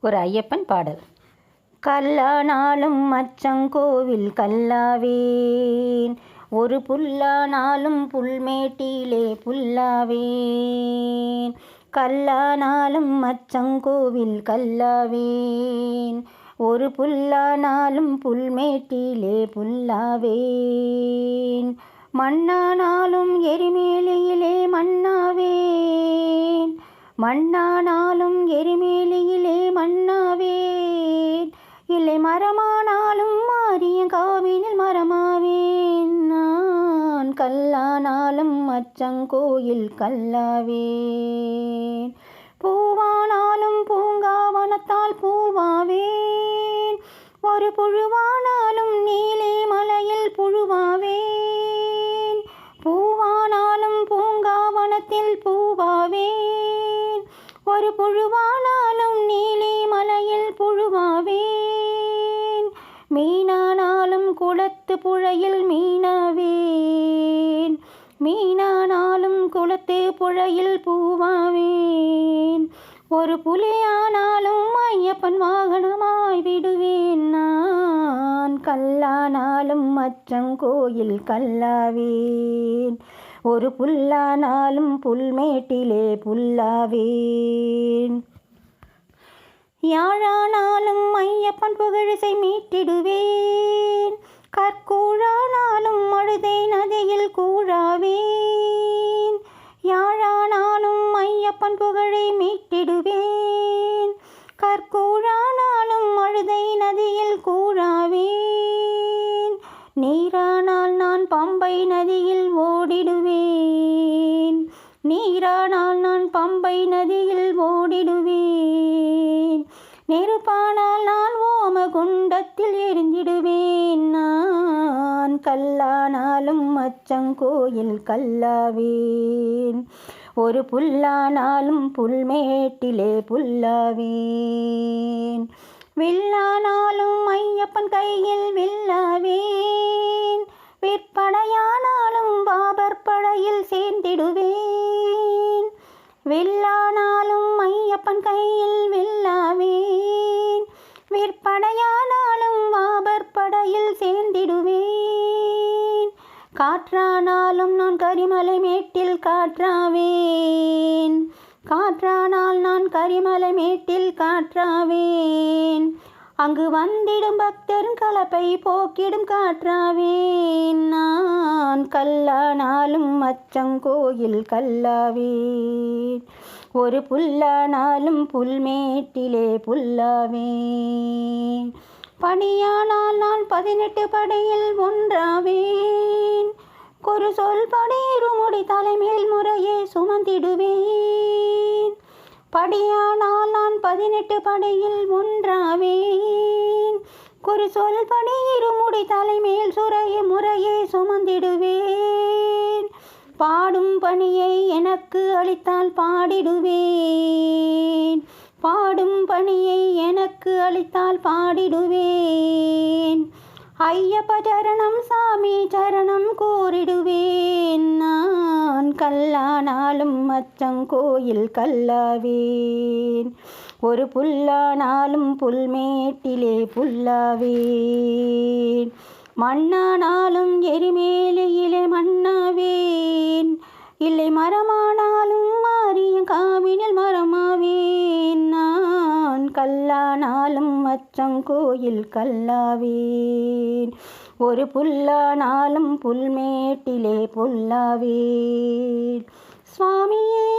ஒரு ஐயப்பன் பாடல். கல்லானாலும் மச்சங்கோவில் கல்லாவேன், ஒரு புல்லானாலும் புல்மேட்டிலே புல்லாவேன். கல்லானாலும் மச்சங்கோவில் கல்லாவேன், ஒரு புல்லானாலும் புல்மேட்டிலே புல்லாவேன். மண்ணானாலும் எரிமேலியிலே மண்ணாவேன், மண்ணானாலும் எரிமேலியிலே மண்ணாவேன். இல்லை மரமானாலும் மாரியங்காவினில் மரமாவேன். நான் கல்லானாலும் மச்சங்கோயில் கல்லாவேன், பூவானாலும் பூங்காவனத்தால் பூவாவேன். ஒரு புழுவானாலும் நீலி மலையில் புழுவாவேன், பூவானாலும் பூங்காவனத்தில் பூவாவேன். ஒரு புழுவானாலும் நீலி மலையில் புழுவாவேன். மீனானாலும் குளத்து புழையில் மீனாவேன், மீனானாலும் குளத்து புழையில் பூவாவேன். ஒரு புலியானாலும் ஐயப்பன் வாகனமாய் விடுவேன். நான் கல்லானாலும் மச்சங்கோயில் கல்லாவேன், ஒரு புல்லானாலும் புல்மேட்டிலே புல்லாவேன். யாழானாலும் ஐயப்பன் புகழிசை மீட்டிடுவேன், கற்கூழானாலும் அழுதை நதியில் கூழாவேன். யாழானாலும் ஐயப்பன் புகழை மீட்டிடுவேன், கற்கூழானாலும் அழுதை நதியில் கூழாவேன். நீரானால் நான் பம்பை நதியில் ஓடிடுவேன், நீரானால் நான் பம்பை நதியில் ஓடிடுவேன். நெருப்பானால் நான் ஓமகுண்டத்தில் எரிந்திடுவேன். நான் கல்லானாலும் மச்சங்கோயில் கல்லாவேன், ஒரு புல்லானாலும் புல்மேட்டிலே புல்லாவேன். வில்லானாலும் ஐயப்பன் கையில் வில்லாவேன், விற்படையானாலும் பாபர் படையில் சேர்ந்திடுவேன். வில்லானாலும் ஐயப்பன் கையில் வில்லாவேன், விற்படையானாலும் பாபர் படையில் சேர்ந்திடுவேன். காற்றானாலும் நான் கரிமலை மேட்டில் காற்றாவேன், காற்றானால் நான் கரிமலை மேட்டில் காற்றாவேன். அங்கு வந்திடும் பக்தரின் கலப்பை போக்கிடும் காற்றாவேன். நான் கல்லானாலும் மச்சங்கோயில் கல்லாவேன், ஒரு புல்லானாலும் புல்மேட்டிலே புல்லாவேன். படியானால் நான் 18 படியில் ஒன்றாவேன், ஒரு சொல் படியிருமுடி தலைமேல் முறையே சுமந்திடுவேன். படியானால் நான் 18 படியில் ஒன்றாவேன், ஒரு சொல் படியிருமுடி தலைமேல் முறையே சுமந்திடுவேன். பாடும் பணியை எனக்கு அளித்தால் பாடிடுவேன், பாடும் பணியை எனக்கு அளித்தால் பாடிடுவேன். ஐயப்ப சரணம் சாமி சரணம் கூறிடுவேன். நான் கல்லானாலும் மச்சங்கோயில் கல்லாவேன், ஒரு புல்லானாலும் புல்மேட்டிலே புல்லாவேன். மண்ணானாலும் எரிமேலியிலே மண்ணாவேன், இல்லை மரமானாலும் மாரியங்காவினில் மரமாவேன். நான் கல்லானாலும் மச்சங்கோயில் கல்லாவேன், ஒரு புல்லானாலும் புல்மேட்டிலே புல்லாவேன். சுவாமியே